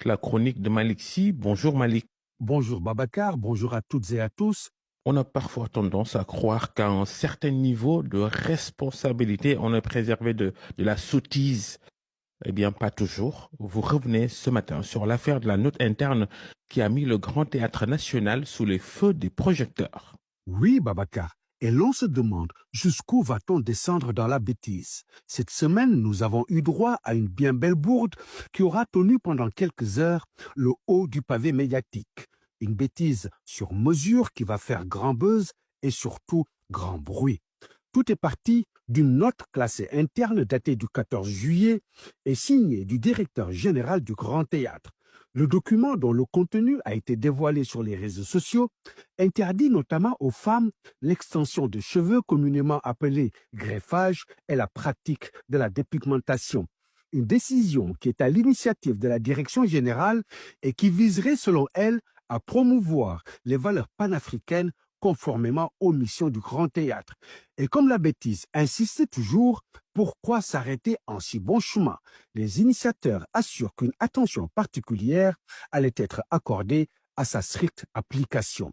La chronique de Malik Sy. Bonjour Malik. Bonjour Babacar, bonjour à toutes et à tous. On a parfois tendance à croire qu'à un certain niveau de responsabilité, on est préservé de la sottise. Eh bien, pas toujours. Vous revenez ce matin sur l'affaire de la note interne qui a mis le Grand Théâtre National sous les feux des projecteurs. Oui Babacar, et l'on se demande jusqu'où va-t-on descendre dans la bêtise. Cette semaine, nous avons eu droit à une bien belle bourde qui aura tenu pendant quelques heures le haut du pavé médiatique. Une bêtise sur mesure qui va faire grand buzz et surtout grand bruit. Tout est parti d'une note classée interne datée du 14 juillet et signée du directeur général du Grand Théâtre. Le document, dont le contenu a été dévoilé sur les réseaux sociaux, interdit notamment aux femmes l'extension de cheveux communément appelée greffage et la pratique de la dépigmentation. Une décision qui est à l'initiative de la direction générale et qui viserait, selon elle, à promouvoir les valeurs panafricaines conformément aux missions du Grand Théâtre. Et comme la bêtise insistait toujours, pourquoi s'arrêter en si bon chemin? Les initiateurs assurent qu'une attention particulière allait être accordée à sa stricte application.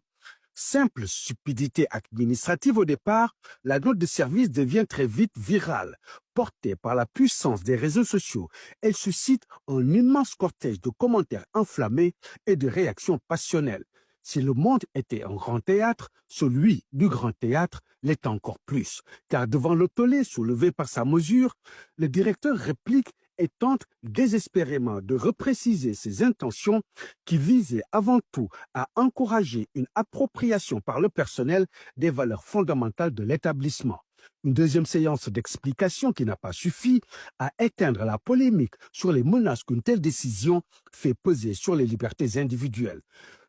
Simple stupidité administrative au départ, la note de service devient très vite virale. Portée par la puissance des réseaux sociaux, elle suscite un immense cortège de commentaires enflammés et de réactions passionnelles. Si le monde était un grand théâtre, celui du grand théâtre l'est encore plus, car devant le tollé soulevé par sa mesure, le directeur réplique et tente désespérément de repréciser ses intentions qui visaient avant tout à encourager une appropriation par le personnel des valeurs fondamentales de l'établissement. Une deuxième séance d'explication qui n'a pas suffi à éteindre la polémique sur les menaces qu'une telle décision fait peser sur les libertés individuelles.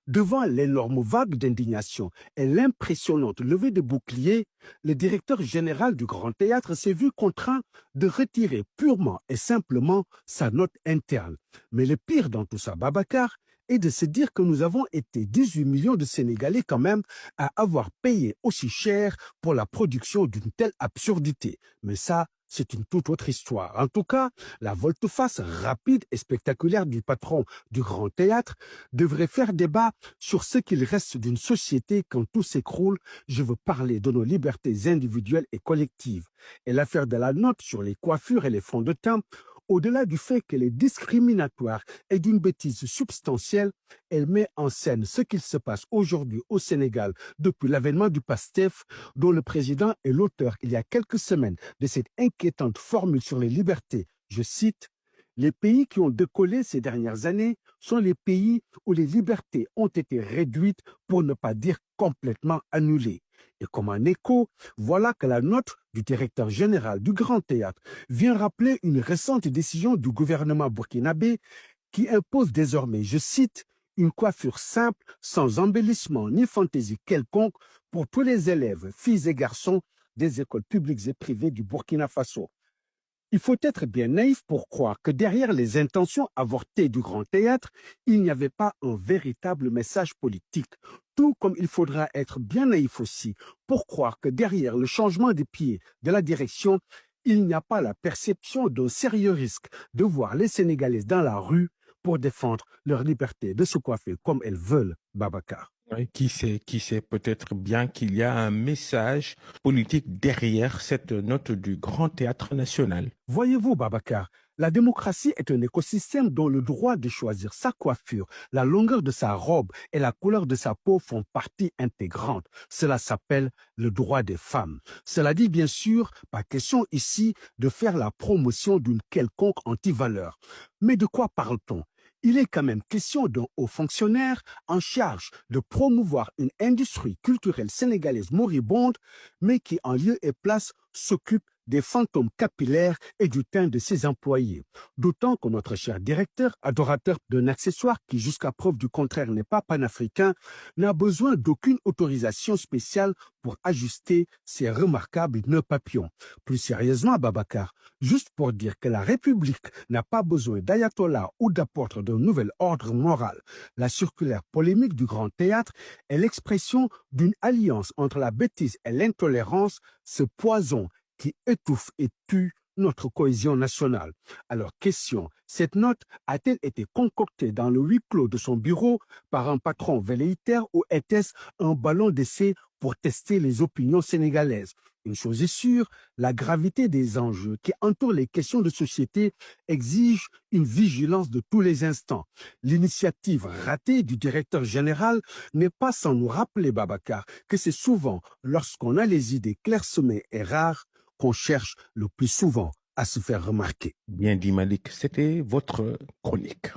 Devant l'énorme vague d'indignation et l'impressionnante levée de boucliers, le directeur général du Grand Théâtre s'est vu contraint de retirer purement et simplement sa note interne. Mais le pire dans tout ça, Babacar, est de se dire que nous avons été 18 millions de Sénégalais quand même à avoir payé aussi cher pour la production d'une telle absurdité. Mais ça, c'est une toute autre histoire. En tout cas, la volte-face rapide et spectaculaire du patron du Grand Théâtre devrait faire débat sur ce qu'il reste d'une société quand tout s'écroule. Je veux parler de nos libertés individuelles et collectives. Et l'affaire de la note sur les coiffures et les fonds de teint, au-delà du fait qu'elle est discriminatoire et d'une bêtise substantielle, elle met en scène ce qu'il se passe aujourd'hui au Sénégal depuis l'avènement du PASTEF, dont le président est l'auteur il y a quelques semaines de cette inquiétante formule sur les libertés. Je cite: les pays qui ont décollé ces dernières années sont les pays où les libertés ont été réduites, pour ne pas dire complètement annulées. Et comme un écho, voilà que la note du directeur général du Grand Théâtre vient rappeler une récente décision du gouvernement burkinabé qui impose désormais, je cite, une coiffure simple, sans embellissement ni fantaisie quelconque pour tous les élèves, filles et garçons des écoles publiques et privées du Burkina Faso. Il faut être bien naïf pour croire que derrière les intentions avortées du Grand Théâtre, il n'y avait pas un véritable message politique. Tout comme il faudra être bien naïf aussi pour croire que derrière le changement des pieds de la direction, il n'y a pas la perception d'un sérieux risque de voir les Sénégalais dans la rue pour défendre leur liberté de se coiffer comme elles veulent, Babacar. Oui, qui sait peut-être bien qu'il y a un message politique derrière cette note du Grand Théâtre National. Voyez-vous, Babacar, la démocratie est un écosystème dont le droit de choisir sa coiffure, la longueur de sa robe et la couleur de sa peau font partie intégrante. Cela s'appelle le droit des femmes. Cela dit bien sûr, pas question ici de faire la promotion d'une quelconque antivaleur. Mais de quoi parle-t-on? Il est quand même question d'un haut fonctionnaire en charge de promouvoir une industrie culturelle sénégalaise moribonde, mais qui en lieu et place s'occupe des fantômes capillaires et du teint de ses employés. D'autant que notre cher directeur, adorateur d'un accessoire qui, jusqu'à preuve du contraire, n'est pas panafricain, n'a besoin d'aucune autorisation spéciale pour ajuster ses remarquables nœuds papillons. Plus sérieusement, Babacar, juste pour dire que la République n'a pas besoin d'ayatollah ou d'apôtre d'un nouvel ordre moral, la circulaire polémique du Grand Théâtre est l'expression d'une alliance entre la bêtise et l'intolérance, ce poison qui étouffe et tue notre cohésion nationale. Alors, question, cette note a-t-elle été concoctée dans le huis clos de son bureau par un patron velléitaire ou était-ce un ballon d'essai pour tester les opinions sénégalaises? Une chose est sûre, la gravité des enjeux qui entourent les questions de société exige une vigilance de tous les instants. L'initiative ratée du directeur général n'est pas sans nous rappeler, Babacar, que c'est souvent lorsqu'on a les idées clairsemées et rares qu'on cherche le plus souvent à se faire remarquer. Bien dit Malik, c'était votre chronique.